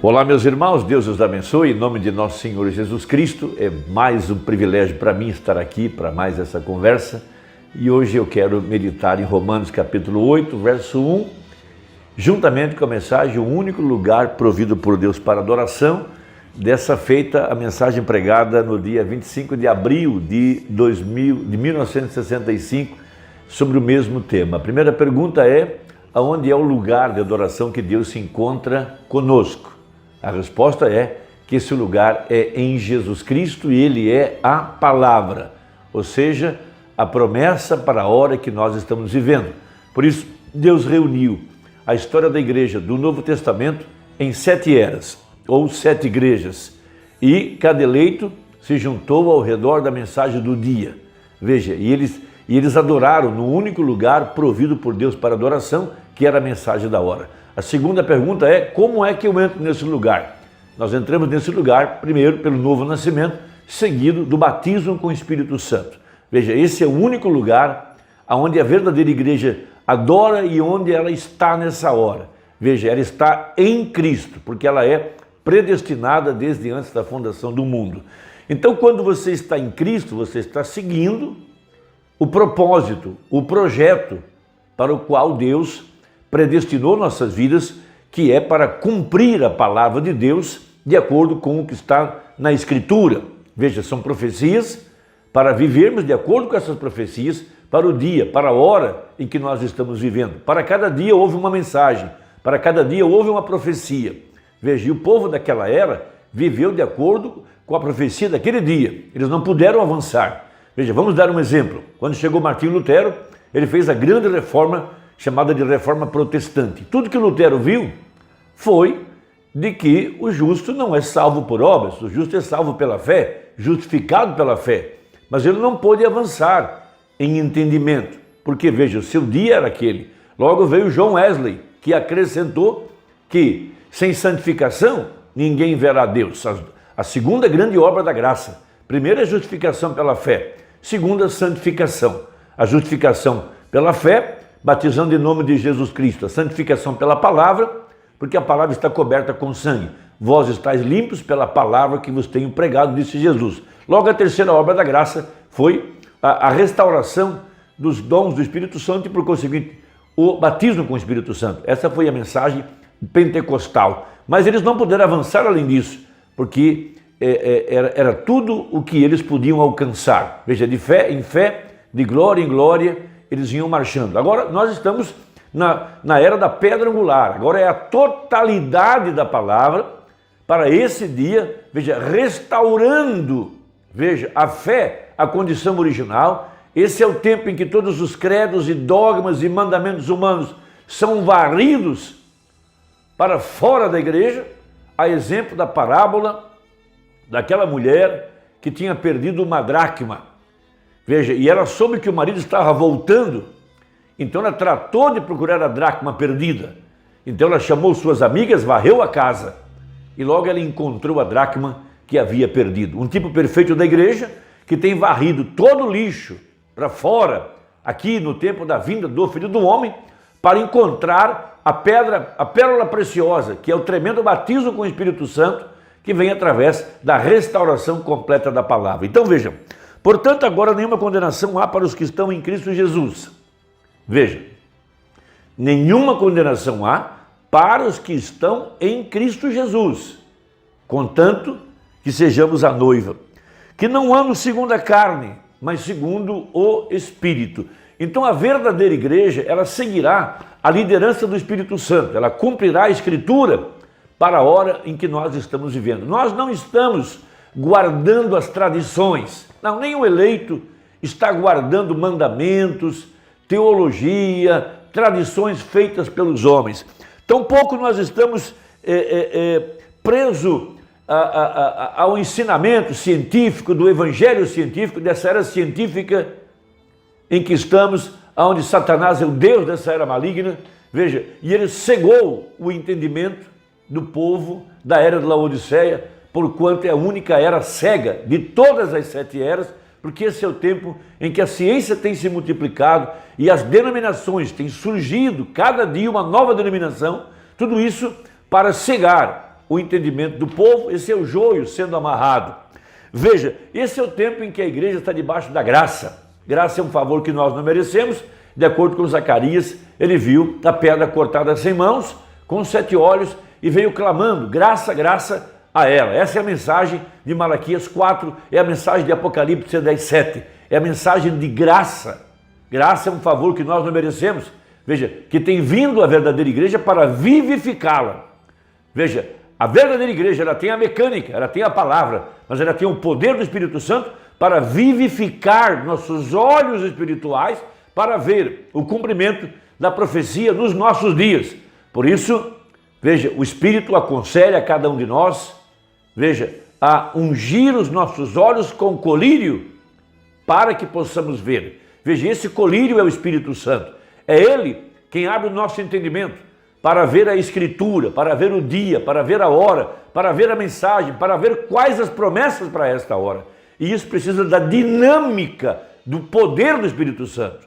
Olá, meus irmãos, Deus os abençoe, em nome de nosso Senhor Jesus Cristo. É mais um privilégio para mim estar aqui para mais essa conversa. E hoje eu quero meditar em Romanos capítulo 8, verso 1, juntamente com a mensagem, o único lugar provido por Deus para adoração, dessa feita a mensagem pregada no dia 25 de abril de 1965, sobre o mesmo tema. A primeira pergunta é: aonde é o lugar de adoração que Deus se encontra conosco? A resposta é que esse lugar é em Jesus Cristo e Ele é a palavra, ou seja, a promessa para a hora que nós estamos vivendo. Por isso, Deus reuniu a história da igreja do Novo Testamento em 7 eras, ou 7 igrejas, e cada eleito se juntou ao redor da mensagem do dia. Veja, e eles adoraram no único lugar provido por Deus para adoração, que era a mensagem da hora. A segunda pergunta é: como é que eu entro nesse lugar? Nós entramos nesse lugar, primeiro, pelo novo nascimento, seguido do batismo com o Espírito Santo. Veja, esse é o único lugar onde a verdadeira igreja adora e onde ela está nessa hora. Veja, ela está em Cristo, porque ela é predestinada desde antes da fundação do mundo. Então, quando você está em Cristo, você está seguindo o propósito, o projeto para o qual Deus predestinou nossas vidas, que é para cumprir a palavra de Deus de acordo com o que está na Escritura. Veja, são profecias para vivermos de acordo com essas profecias para o dia, para a hora em que nós estamos vivendo. Para cada dia houve uma mensagem, para cada dia houve uma profecia. Veja, e o povo daquela era viveu de acordo com a profecia daquele dia. Eles não puderam avançar. Veja, vamos dar um exemplo. Quando chegou Martinho Lutero, ele fez a grande reforma chamada de reforma protestante. Tudo que Lutero viu foi de que o justo não é salvo por obras, o justo é salvo pela fé, justificado pela fé. Mas ele não pôde avançar em entendimento, porque veja, o seu dia era aquele. Logo veio John Wesley, que acrescentou que sem santificação ninguém verá Deus. A segunda grande obra da graça. Primeira, a justificação pela fé. Segunda, a santificação. A justificação pela fé, batizando em nome de Jesus Cristo. A santificação pela palavra, porque a palavra está coberta com sangue. Vós estáis limpos pela palavra que vos tenho pregado, disse Jesus. Logo, a terceira obra da graça foi a restauração dos dons do Espírito Santo e, por conseguinte, o batismo com o Espírito Santo. Essa foi a mensagem pentecostal. Mas eles não puderam avançar além disso, porque era tudo o que eles podiam alcançar. Veja, de fé em fé, de glória em glória, eles vinham marchando. Agora nós estamos na era da pedra angular. Agora é a totalidade da palavra para esse dia, veja, restaurando, veja, a fé, a condição original. Esse é o tempo em que todos os credos e dogmas e mandamentos humanos são varridos para fora da igreja, a exemplo da parábola daquela mulher que tinha perdido uma dracma. Veja, e ela soube que o marido estava voltando, então ela tratou de procurar a dracma perdida. Então ela chamou suas amigas, varreu a casa e logo ela encontrou a dracma que havia perdido. Um tipo perfeito da igreja que tem varrido todo o lixo para fora, aqui no tempo da vinda do Filho do Homem, para encontrar a pérola preciosa, que é o tremendo batismo com o Espírito Santo, que vem através da restauração completa da palavra. Então vejam, portanto, agora nenhuma condenação há para os que estão em Cristo Jesus. Veja, nenhuma condenação há para os que estão em Cristo Jesus, contanto que sejamos a noiva, que não andam segundo a carne, mas segundo o Espírito. Então a verdadeira igreja, ela seguirá a liderança do Espírito Santo, ela cumprirá a Escritura para a hora em que nós estamos vivendo. Nós não estamos guardando as tradições. Não, nem o eleito está guardando mandamentos, teologia, tradições feitas pelos homens. Tampouco nós estamos presos ao ensinamento científico, do evangelho científico, dessa era científica em que estamos, onde Satanás é o Deus dessa era maligna. Veja, e ele cegou o entendimento do povo da era de Laodiceia, porquanto é a única era cega de todas as 7 eras, porque esse é o tempo em que a ciência tem se multiplicado e as denominações têm surgido, cada dia uma nova denominação, tudo isso para cegar o entendimento do povo, esse é o joio sendo amarrado. Veja, esse é o tempo em que a igreja está debaixo da graça. Graça é um favor que nós não merecemos. De acordo com Zacarias, ele viu a pedra cortada sem mãos, com 7 olhos, e veio clamando, graça, graça a ela. Essa é a mensagem de Malaquias 4, é a mensagem de Apocalipse 10:7. É a mensagem de graça. Graça é um favor que nós não merecemos. Veja, que tem vindo a verdadeira igreja para vivificá-la. Veja, a verdadeira igreja, ela tem a mecânica, ela tem a palavra, mas ela tem o poder do Espírito Santo para vivificar nossos olhos espirituais para ver o cumprimento da profecia nos nossos dias. Por isso, veja, o Espírito aconselha a cada um de nós, veja, a ungir os nossos olhos com colírio para que possamos ver. Veja, esse colírio é o Espírito Santo. É Ele quem abre o nosso entendimento para ver a Escritura, para ver o dia, para ver a hora, para ver a mensagem, para ver quais as promessas para esta hora. E isso precisa da dinâmica, do poder do Espírito Santo.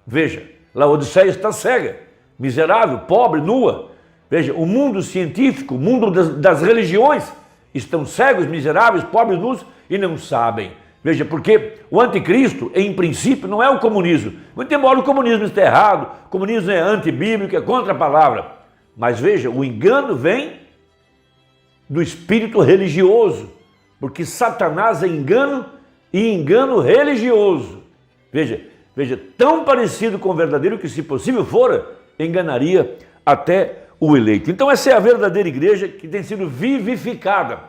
Veja, Laodiceia está cega, miserável, pobre, nua. Veja, o mundo científico, o mundo das religiões estão cegos, miseráveis, pobres, nus e não sabem. Veja, porque o anticristo, em princípio, não é o comunismo. Muito embora o comunismo esteja errado, o comunismo é antibíblico, é contra a palavra. Mas veja, o engano vem do espírito religioso, porque Satanás é engano e engano religioso. Veja, tão parecido com o verdadeiro que, se possível fora, enganaria até o eleito. Então essa é a verdadeira igreja que tem sido vivificada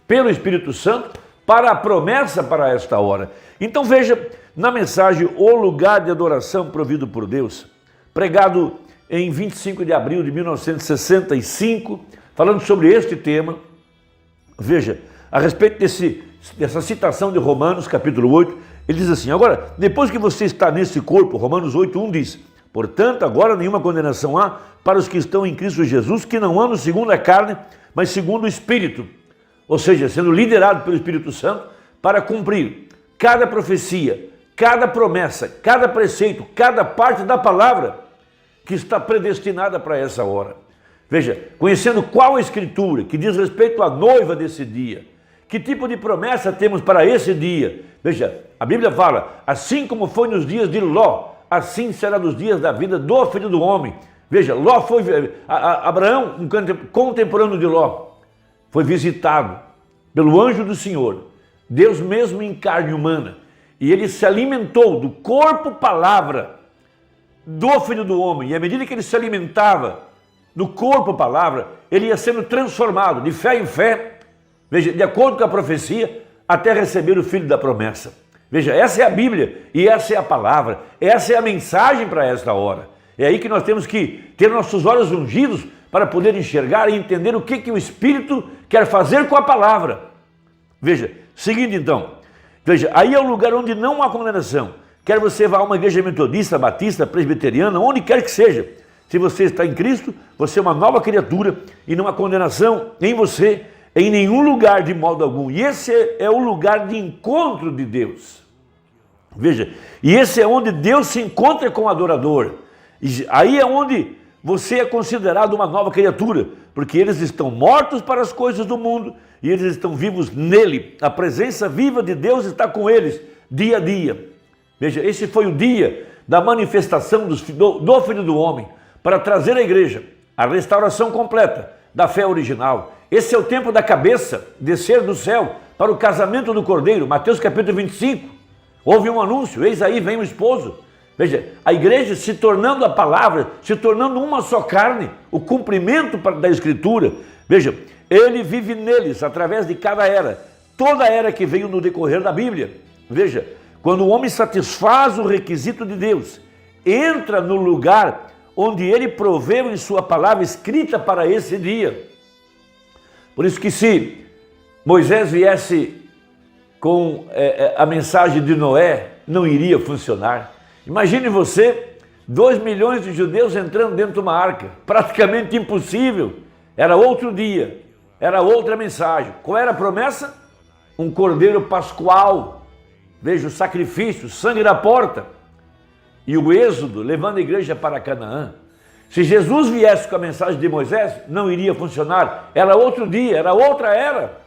pelo Espírito Santo para a promessa para esta hora. Então veja, na mensagem O Lugar de Adoração Provido por Deus, pregado em 25 de abril de 1965, falando sobre este tema, veja, a respeito dessa citação de Romanos, capítulo 8, ele diz assim, agora, depois que você está nesse corpo, Romanos 8:1 diz, portanto, agora nenhuma condenação há para os que estão em Cristo Jesus, que não andam segundo a carne, mas segundo o Espírito. Ou seja, sendo liderado pelo Espírito Santo para cumprir cada profecia, cada promessa, cada preceito, cada parte da palavra que está predestinada para essa hora. Veja, conhecendo qual a Escritura que diz respeito à noiva desse dia, que tipo de promessa temos para esse dia? Veja, a Bíblia fala, assim como foi nos dias de Ló, assim será nos dias da vida do Filho do Homem. Veja, Ló foi, Abraão, um contemporâneo de Ló, foi visitado pelo anjo do Senhor, Deus mesmo em carne humana, e ele se alimentou do corpo palavra do Filho do Homem, e à medida que ele se alimentava do corpo palavra, ele ia sendo transformado de fé em fé, veja, de acordo com a profecia, até receber o Filho da promessa. Veja, essa é a Bíblia e essa é a palavra, essa é a mensagem para esta hora. É aí que nós temos que ter nossos olhos ungidos para poder enxergar e entender o que o Espírito quer fazer com a palavra. Veja, seguinte então, veja, aí é o lugar onde não há condenação. Quer você vá a uma igreja metodista, batista, presbiteriana, onde quer que seja. Se você está em Cristo, você é uma nova criatura e não há condenação em você, em nenhum lugar de modo algum. E esse é o lugar de encontro de Deus. Veja, e esse é onde Deus se encontra com o adorador. E aí é onde você é considerado uma nova criatura, porque eles estão mortos para as coisas do mundo e eles estão vivos nele. A presença viva de Deus está com eles dia a dia. Veja, esse foi o dia da manifestação do Filho do Homem para trazer à igreja a restauração completa da fé original. Esse é o tempo da cabeça descer do céu para o casamento do Cordeiro. Mateus capítulo 25, houve um anúncio, eis aí vem o esposo. Veja, a igreja se tornando a palavra, se tornando uma só carne, o cumprimento da Escritura. Veja, ele vive neles através de cada era, toda era que veio no decorrer da Bíblia. Veja, quando o homem satisfaz o requisito de Deus, entra no lugar onde ele proveu em sua palavra escrita para esse dia. Por isso que se Moisés viesse com a mensagem de Noé, não iria funcionar. Imagine você, 2 milhões de judeus entrando dentro de uma arca, praticamente impossível. Era outro dia, era outra mensagem. Qual era a promessa? Um cordeiro pascual. Veja o sacrifício, sangue na porta. E o êxodo, levando a igreja para Canaã. Se Jesus viesse com a mensagem de Moisés, não iria funcionar. Era outro dia, era outra era.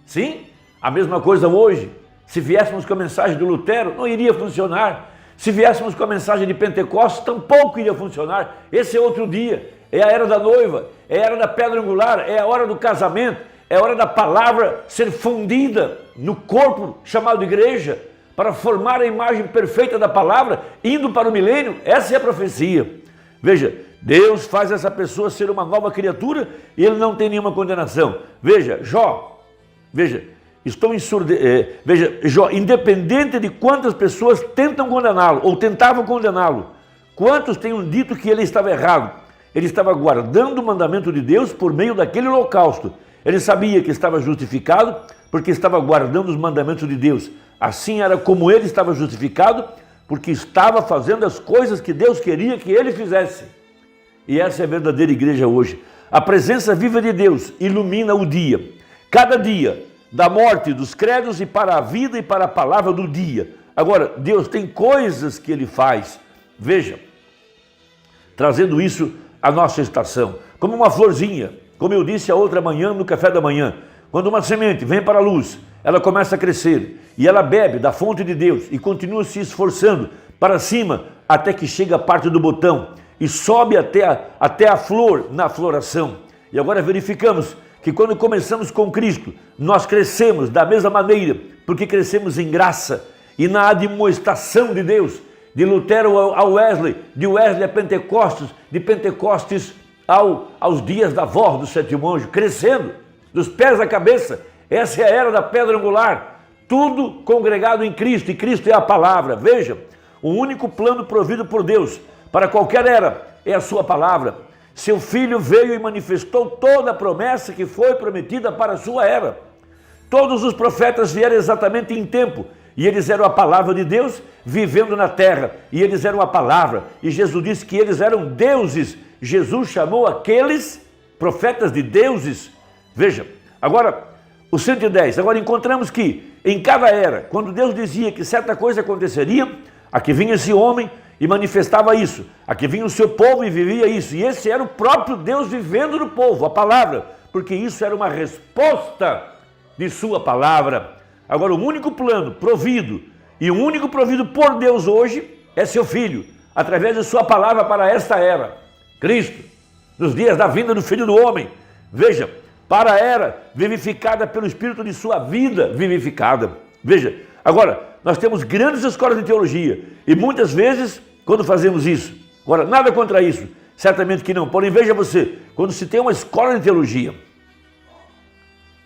Sim, a mesma coisa hoje. Se viéssemos com a mensagem do Lutero, não iria funcionar. Se viéssemos com a mensagem de Pentecostes, tampouco iria funcionar. Esse é outro dia. É a era da noiva, é a era da pedra angular, é a hora do casamento, é a hora da palavra ser fundida no corpo chamado igreja, para formar a imagem perfeita da palavra, indo para o milênio. Essa é a profecia. Veja, Deus faz essa pessoa ser uma nova criatura e ele não tem nenhuma condenação. Veja, Jó, veja, veja, Jó, independente de quantas pessoas tentam condená-lo ou tentavam condená-lo, quantos tenham dito que ele estava errado, ele estava guardando o mandamento de Deus por meio daquele holocausto. Ele sabia que estava justificado porque estava guardando os mandamentos de Deus. Assim era como ele estava justificado, porque estava fazendo as coisas que Deus queria que ele fizesse. E essa é a verdadeira igreja hoje. A presença viva de Deus ilumina o dia. Cada dia, da morte dos credos e para a vida e para a palavra do dia. Agora, Deus tem coisas que ele faz. Veja, trazendo isso à nossa estação, como uma florzinha, como eu disse a outra manhã no café da manhã, quando uma semente vem para a luz, ela começa a crescer e ela bebe da fonte de Deus e continua se esforçando para cima até que chega a parte do botão e sobe até a flor na floração. E agora verificamos que quando começamos com Cristo, nós crescemos da mesma maneira, porque crescemos em graça e na admoestação de Deus. De Lutero a Wesley, de Wesley a Pentecostes, de Pentecostes aos dias da voz do sétimo anjo, crescendo, dos pés à cabeça. Essa é a era da pedra angular, tudo congregado em Cristo, e Cristo é a palavra. Veja, o único plano provido por Deus para qualquer era é a sua palavra. Seu Filho veio e manifestou toda a promessa que foi prometida para a sua era. Todos os profetas vieram exatamente em tempo, e eles eram a palavra de Deus vivendo na terra, e eles eram a palavra, e Jesus disse que eles eram deuses. Jesus chamou aqueles profetas de deuses. Veja, agora o 110, agora encontramos que em cada era, quando Deus dizia que certa coisa aconteceria, aqui vinha esse homem e manifestava isso, aqui vinha o seu povo e vivia isso, e esse era o próprio Deus vivendo no povo, a palavra, porque isso era uma resposta de sua palavra. Agora, o único plano provido e o único provido por Deus hoje é seu Filho, através de sua palavra para esta era, Cristo, nos dias da vinda do Filho do Homem. Veja, para a era vivificada pelo Espírito de sua vida vivificada. Veja, agora, nós temos grandes escolas de teologia e muitas vezes, quando fazemos isso, agora, nada contra isso, certamente que não, porém, veja você, quando se tem uma escola de teologia,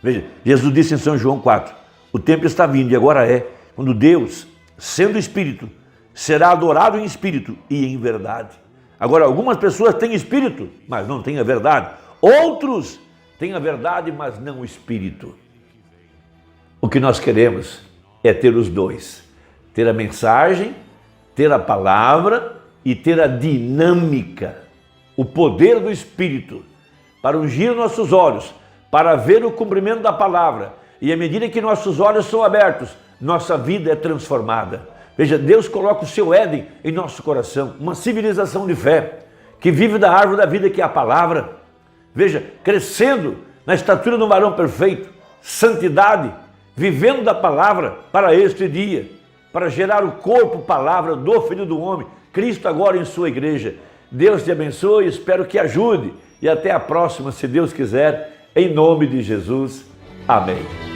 veja, Jesus disse em São João 4, o tempo está vindo e agora é, quando Deus, sendo Espírito, será adorado em Espírito e em verdade. Agora, algumas pessoas têm Espírito, mas não têm a verdade. Outros têm a verdade, mas não o Espírito. O que nós queremos é ter os dois. Ter a mensagem, ter a palavra e ter a dinâmica, o poder do Espírito, para ungir nossos olhos, para ver o cumprimento da palavra. E à medida que nossos olhos são abertos, nossa vida é transformada. Veja, Deus coloca o seu Éden em nosso coração, uma civilização de fé, que vive da árvore da vida, que é a palavra. Veja, crescendo na estatura do varão perfeito, santidade, vivendo da palavra para este dia, para gerar o corpo, palavra do Filho do Homem, Cristo agora em sua igreja. Deus te abençoe, espero que ajude, e até a próxima, se Deus quiser, em nome de Jesus. Amém.